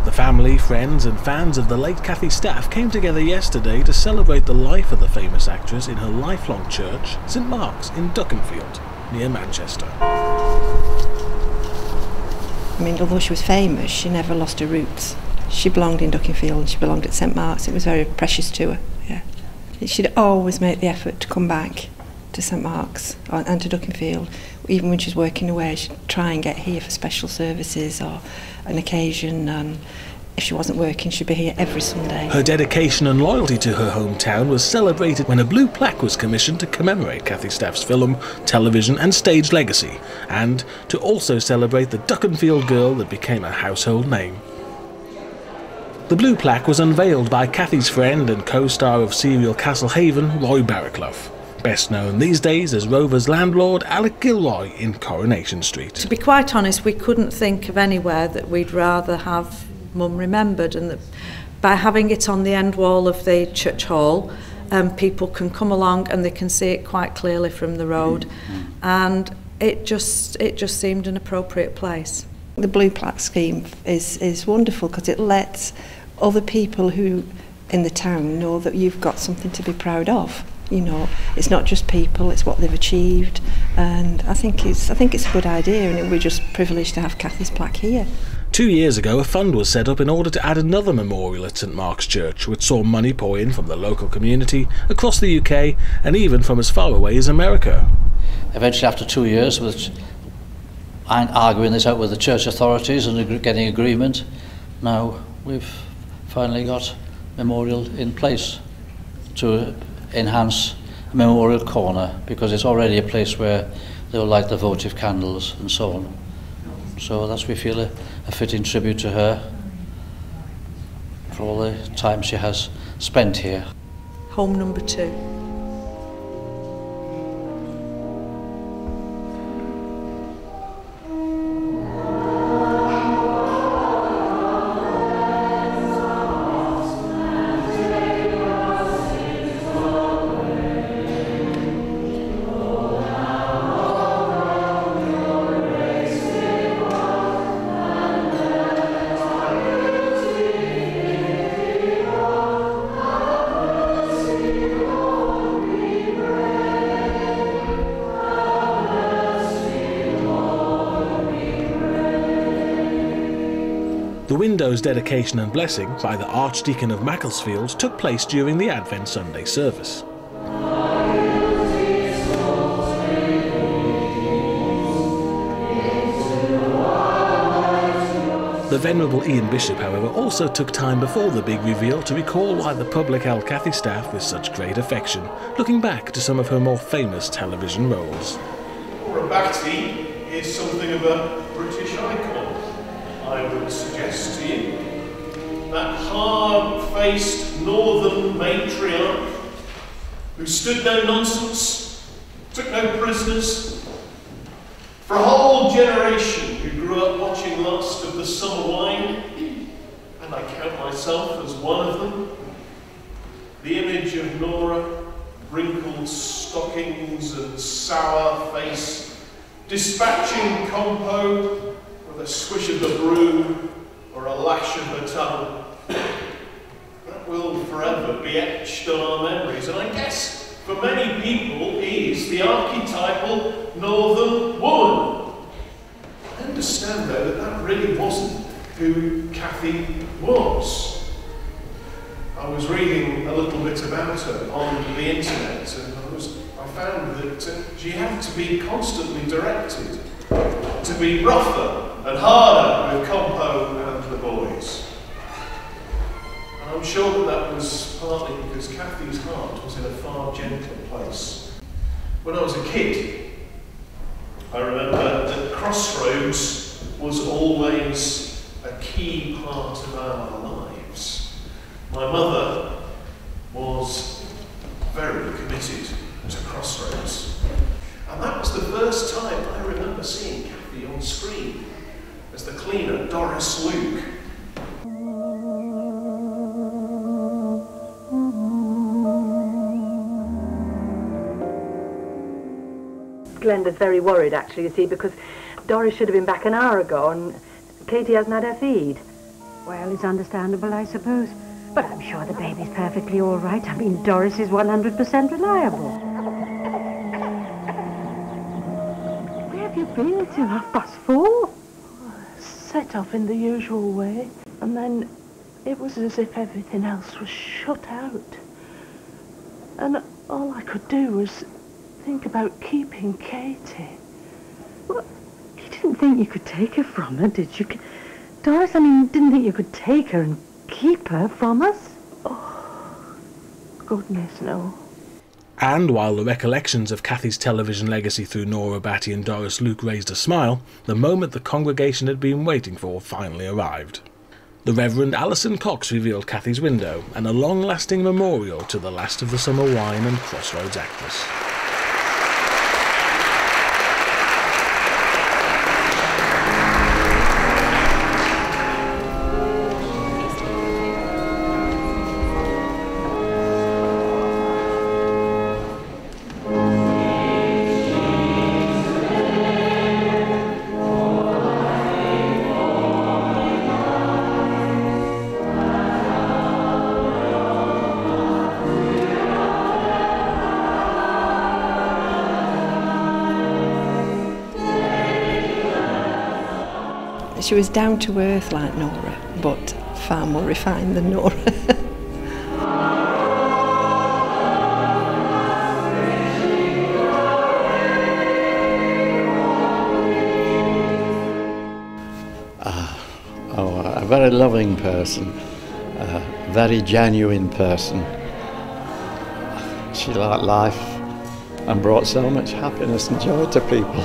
The family, friends and fans of the late Cathy Staff came together yesterday to celebrate the life of the famous actress in her lifelong church, St Mark's in Dukinfield, near Manchester. I mean, although she was famous, she never lost her roots. She belonged in Dukinfield and she belonged at St Mark's. It was very precious to her, yeah. She'd always make the effort to come back to St Mark's and to Dukinfield. Even when she was working away, she'd try and get here for special services or an occasion, and if she wasn't working, she'd be here every Sunday. Her dedication and loyalty to her hometown was celebrated when a blue plaque was commissioned to commemorate Cathy Staff's film, television and stage legacy, and to also celebrate the Dukinfield girl that became a household name. The blue plaque was unveiled by Cathy's friend and co-star of serial Castlehaven, Roy Barraclough, best known these days as Rover's landlord Alec Gilroy in Coronation Street. To be quite honest, we couldn't think of anywhere that we'd rather have Mum remembered, and that by having it on the end wall of the church hall, people can come along and they can see it quite clearly from the road, and it just seemed an appropriate place. The blue plaque scheme is wonderful because it lets other people who in the town know that you've got something to be proud of. You know, it's not just people, it's what they've achieved, and I think it's a good idea, and we're just privileged to have Cathy's plaque here. 2 years ago, a fund was set up in order to add another memorial at St Mark's Church, which saw money pour in from the local community, across the UK, and even from as far away as America. Eventually, after 2 years, with arguing this out with the church authorities and getting agreement, now we've finally got a memorial in place to enhance a memorial corner, because it's already a place where they'll light the votive candles and so on. So that's, we feel, a fitting tribute to her for all the time she has spent here. Home number 2. The window's dedication and blessing by the Archdeacon of Macclesfield took place during the Advent Sunday service. The Venerable Ian Bishop, however, also took time before the big reveal to recall why the public held Cathy Staff with such great affection, looking back to some of her more famous television roles. Nora Batty is something of a British icon, I would suggest to you. That hard-faced northern matriarch who stood no nonsense, took no prisoners. For a whole generation who grew up watching Last of the Summer Wine, and I count myself as one of them, the image of Nora, wrinkled stockings and sour face, dispatching compo with a swish of the broom or a lash of the tongue. That will forever be etched on our memories, and I guess for many people is the archetypal northern woman. I understand though that really wasn't who Cathy was. I was reading a little bit about her on the internet, and I found that she had to be constantly directed to be rougher and harder with Compo and the boys. And I'm sure that was partly because Cathy's heart was in a far gentler place. When I was a kid, I remember that Crossroads was always a key part of our lives. My mother was very committed to Crossroads. And that was the first time I remember seeing Cathy on screen as the cleaner Doris Luke. Glenda's very worried, actually, you see, because Doris should have been back an hour ago and Katie hasn't had her feed. Well, it's understandable, I suppose. But I'm sure the baby's perfectly all right. I mean, Doris is 100% reliable. Where have you been till 4:30? Set off in the usual way, and then it was as if everything else was shut out. And all I could do was think about keeping Katie. Well, you didn't think you could take her from her, did you? Doris, I mean, didn't think you could take her and keep her from us? Oh, goodness, no. And while the recollections of Cathy's television legacy through Nora Batty and Doris Luke raised a smile, the moment the congregation had been waiting for finally arrived. The Reverend Alison Cox revealed Cathy's window, and a long-lasting memorial to the last of the summer wine and Crossroads actors. She was down to earth like Nora, but far more refined than Nora. A very loving person, a very genuine person. She liked life and brought so much happiness and joy to people.